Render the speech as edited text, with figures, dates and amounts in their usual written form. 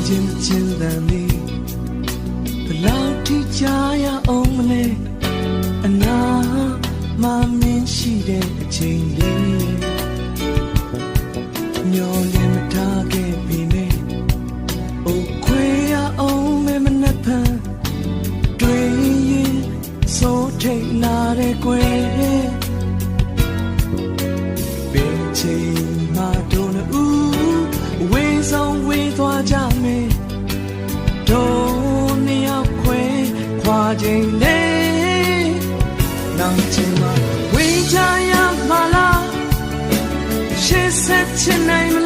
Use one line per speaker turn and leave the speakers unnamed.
ချင်းတန်လေးဘလောက်ထိကြာရအောင်မလဲအနာမမင်းရှိတဲ့အချိန်လေးမျောလင်းမထားခဲ့ပြီမေအိုခွေရအောင်မမနှက်ဖန်တွေ့ရင်စိုးထိတ်လာတဲ့ကွယ်ဘယ်ချိန်မှတို့နှစ်ဦးဝေးဆောင်ဝေးသွားကြမယ်တို့နှစ်ယောက်ခွဲခွာချိန်လေးနောက်ချိန်မှဝေးကြရမလားရှေ့ဆက်ချင်နိုင်မ